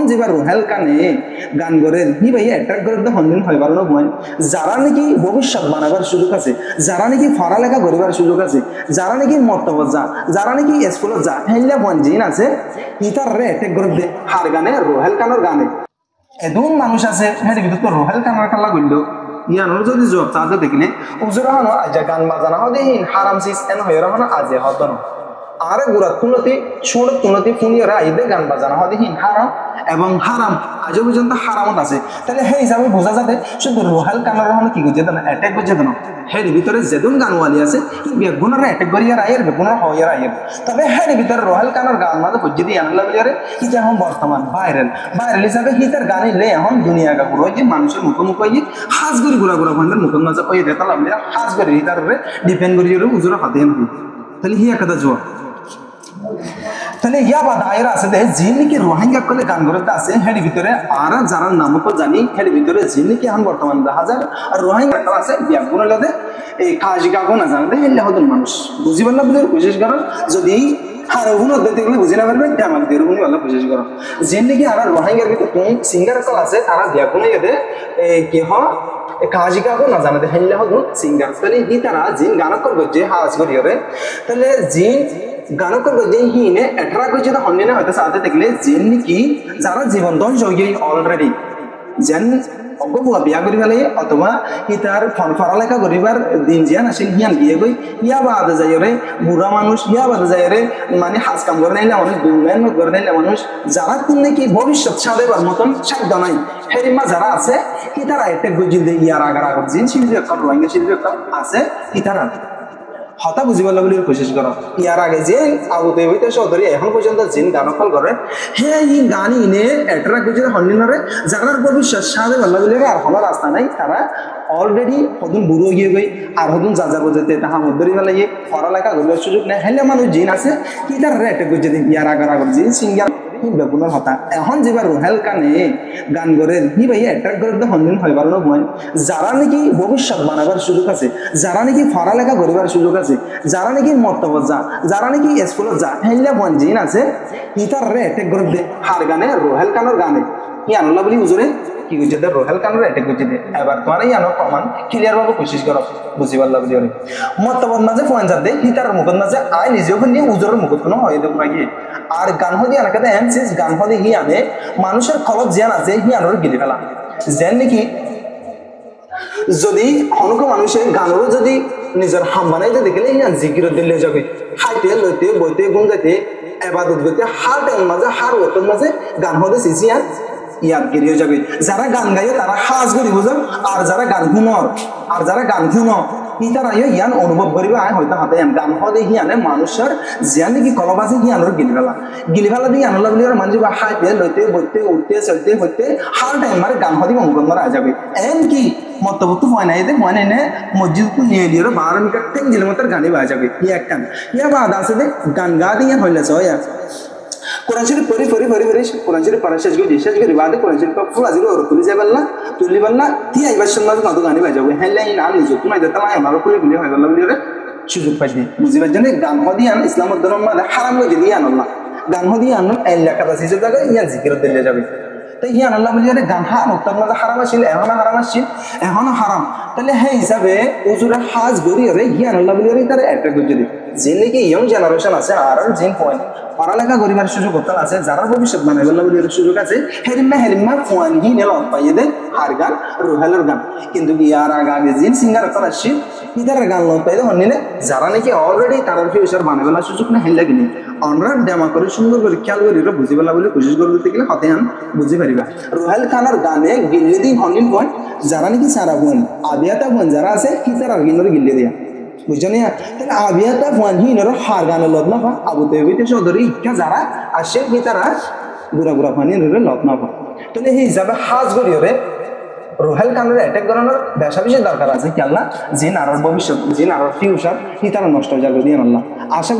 যেবার রোহেল কানে গান করে হি ভাই অ্যাট্রাক্ট করে তো হন্দিন হয় পারো না বোন যারা নাকি ভবিষ্যৎ বানাবার সুযোগ আছে যারা নাকি পড়ালেখা করিবার সুযোগ আছে যারা নাকি মতবত যা যারা নাকি স্কুলত যা হেল্লা বোন জিন আছে ইতার রে অ্যাট্রাক্ট করে দে হার গানে রোহেল কানোর গানে এদুন মানুষ আছে হ্যাঁ কিন্তু তো রোহেল কানোর খেলা করলো ইয়ানোর যদি জব তাতে দেখিলে উজুরা হনো আজ গান বাজানা হদে হারাম সিস এন হয়ে হনো আজে হদন আর গুড়া তুলতি ছোট তুলতি ফুনিয়রা আইদে গান বাজানা হদে হারাম এবং হারাম আজ পর্যন্ত হারামত আছে তাহলে সেই হিসাবে বোঝা যাবে শুধু রোহাল কানার হলো কি করছে না অ্যাটাক করছে না হের ভিতরে যেদুন গানওয়ালি আছে বেগুনের অ্যাটাক করিয়ার আয়ের বেগুনের হইয়ার আয়ের তবে হের ভিতরে রোহাল কানার গান মাঝে বুঝে দিয়ে আনলা বলিয়ারে কি যে এখন বর্তমান ভাইরাল হিসাবে হিতার গান ইলে এখন দুনিয়া গা ঘুরো যে মানুষের মুখোমুখি হয়ে হাজ করি ঘুরা ঘুরা ভান্ডার মুখের মাঝে ওই রেতা লাগলে হাজ করে হিতার ডিপেন্ড করি উজুরা হাতে তাহলে হি একটা জোয়া তাহলে ইয়া বা দায়রা আছে দে যিনি রোহিঙ্গা কলে গান করতে আছে হেডি ভিতরে আর যারা নামও জানি হেডি ভিতরে যিনি এখন বর্তমান 1000 আর রোহিঙ্গা আছে ব্যাগুন লদে এই কাজি কাগো না জানতে হেলে হদন মানুষ বুঝিবার না বুঝে কোশিশ করো যদি আর ওগুলো দেখলে বুঝে না পারবে ডামাক দিয়ে ওগুলো ভালো কোশিশ করো যিনি আর রোহিঙ্গার ভিতরে কোন সিঙ্গার কল আছে তারা ব্যাগুনে গেদে কি হয় কাজি কাগো না জানাতে হেলে হদন সিঙ্গার তাহলে হি তারা জিন গান করবে যে হাজ করিয়রে তাহলে জিন গান করবে যে হিনে অ্যাট্রাক্ট হয়েছে তো হন্যে না হয়তো সাথে দেখলে যেন নাকি যারা জীবন ধ্বংস হয়ে অলরেডি যেন অজ্ঞা বিয়া করি ফেলে অথবা হি তার পড়ালেখা করিবার দিন জিয়ান আসেন হিয়ান গিয়ে গই ইয়া বাদে যাই রে বুড়া মানুষ ইয়া বাদে যাই রে মানে হাজ কাম করে নাইলে মানুষ দুর্গান করে নাইলে মানুষ যারা কোন নাকি ভবিষ্যৎ সাদেবার মতন সাধ্য নাই হেরিমা যারা আছে হি তারা একটা গজিল দিয়ে ইয়ার আগার আগর জিন শিল্পী একটা রোহিঙ্গা শিল্পী একটা আছে হি তারা হতা বুঝিবার বলে কোশিশ করো ইয়ার আগে যে আবু দেবিতে চৌধুরী এখন পর্যন্ত জিন গান ফল করে হে ই গান ইনে অ্যাট্রাক্ট হয়েছে হন্ডিনরে যারার ভবিষ্যৎ সাদে ভালো বলে আর কোনো রাস্তা নাই তারা অলরেডি হদুন বুড়ো গিয়ে গই আর হদুন যা যা বোঝাতে তাহা মধ্যরি ফেলে গিয়ে পড়ালেখা করবার সুযোগ নেই হেলে মানুষ জিন আছে কি তার অ্যাট্রাক্ট করছে ইয়ার আগার আগর জিন সিঙ্গার বেগুনের হতা এখন যেবার রোহেল কানে গান করে হি ভাই অ্যাট্রাক্ট করে তো হন্দিন হয় পারো বোন যারা নাকি ভবিষ্যৎ বানাবার সুযোগ আছে যারা নাকি পড়ালেখা করিবার সুযোগ আছে যারা নাকি মতবত যা যারা নাকি স্কুলত যা হেল্লা বোন জিন আছে ইতার রে অ্যাটাক করে দে হার গানে রোহেল কানোর গানে ই আনলা বলি হুজুরে কি করছে দে রোহেল কানোর অ্যাটাক করছে দে এবার তোমার ইয়ানো প্রমাণ ক্লিয়ার ভাবে কোশিশ করো বুঝিবার লাগবে জোরে মতবত মাঝে ফোন যাতে হিতার মুখত মাঝে আই নিজেও নিয়ে হুজুরের মুখত কোনো হয় দেখো গিয়ে আর গান হদি আনাকে এনসিস গান হদি হি আনে মানুষের খবর জিয়ান আছে হি আনোর গিলি ফেলা যেন নাকি যদি অনেক মানুষের গানেরও যদি নিজের হাম বানাইতে দেখলে ইয়ান জিকির দিলে যাবে হাইতে লইতে বইতে গুন যাইতে এবাদত করতে হার টাইম মাঝে হার ওতর মাঝে গান হদে সিসি আর ইয়াদ গিরিয়ে যাবে যারা গান গাইয়ে তারা হাজ করি বুঝেন আর যারা গান শুনো ইতারা ইয়ান অনুভব করিবা হয়তো হাতে গান হদে হিয়ানে মানুষের জিয়ান নাকি কলব আছে হিয়ানোর গিলি ফেলা দিয়ে আনলা বলি আর মানুষ হাইতে লইতে বইতে উঠতে চলতে হইতে হার টাইম মারে গান হদি অঙ্কন মারা যাবে এন কি মতবত হয় নাই মানে এনে মসজিদ নিয়ে দিয়ে 12 মিটার 3 কিলোমিটার গানে বাজা যাবে ইয়া একটা ইয়া বাদ আছে যে গান গা দিয়ে হইলে চয়া কোরআন শরীফ পড়ি কোরআন শরীফ পড়া শেষ করি বাদে কোরআন শরীফ ফুল আজির ওর তুলি যাবেন না তুলিবেন না তি আইবার সময় কত গানে বাজাবে হেলে না নিজে তুমি যেতে না আমার পুরি গুলি হয়ে গেল বলি রে সুযোগ পাইনি বুঝিবার জন্য গান হদিয়ান ইসলামের ধর্ম মানে হারাম হয়ে দিয়ে আনল্লাহ গান হদিয়ান এই লেখাটা সিজে জায়গায় ইয়ান জিকির দিলে যাবে তাই ইয়ান আল্লাহ বলি রে গান মুক্তার মাঝে হারাম আসছিল এখনো হারাম তাহলে সেই হিসাবে উজুরে হাজ গড়ি রে ইয়ান আল্লাহ বলি রে তারা অ্যাট্রাক্ট করে যদি যে নাকি ইয়ং জেনারেশন আছে আর জিন পয়েন্ট পড়ালেখা করিবার সুযোগ হতাল আছে যারা ভবিষ্যৎ বানাইবার বলে সুযোগ আছে হেরিম্মা ফোয়ান গি নেল পাইয়ে দেয় হার গান রোহেলের গান কিন্তু ইয়ার আগে জিন সিঙ্গার করা আসছি ইদার গান লোক পাইলে অন্যে যারা নাকি অলরেডি তার ফিউচার বানাইবার সুযোগ না হেল লাগেনি আমরা ডেমা করে সুন্দর করে খেয়াল করি বুঝি পেলা বলে কোশিশ করতে গেলে হাতে আন বুঝি পারিবা রোহেল খানার গানে গিল্লি দিন হনিন পয়েন্ট যারা নাকি সারা বোন আবিয়াতা বোন যারা আছে কি তারা গিন্নর গিল্লি দেয়া বুঝছো না তাহলে আবিয়াতা বোন হিনর হার গানের লত না পা আবু তৈবিতে চৌধুরী ইচ্ছা যারা আসে কি তারা বুড়া ফানি লত না পা তাহলে সেই হিসাবে হাজ গড়িয়ে রোহেল খানের অ্যাটাক করানোর বেশা বেশি দরকার আছে কি আল্লাহ জিন আর ভবিষ্যৎ জিন আর ফিউচার কি তারা নষ্ট হয়ে যাবে দিয়ে আল্লাহ আশা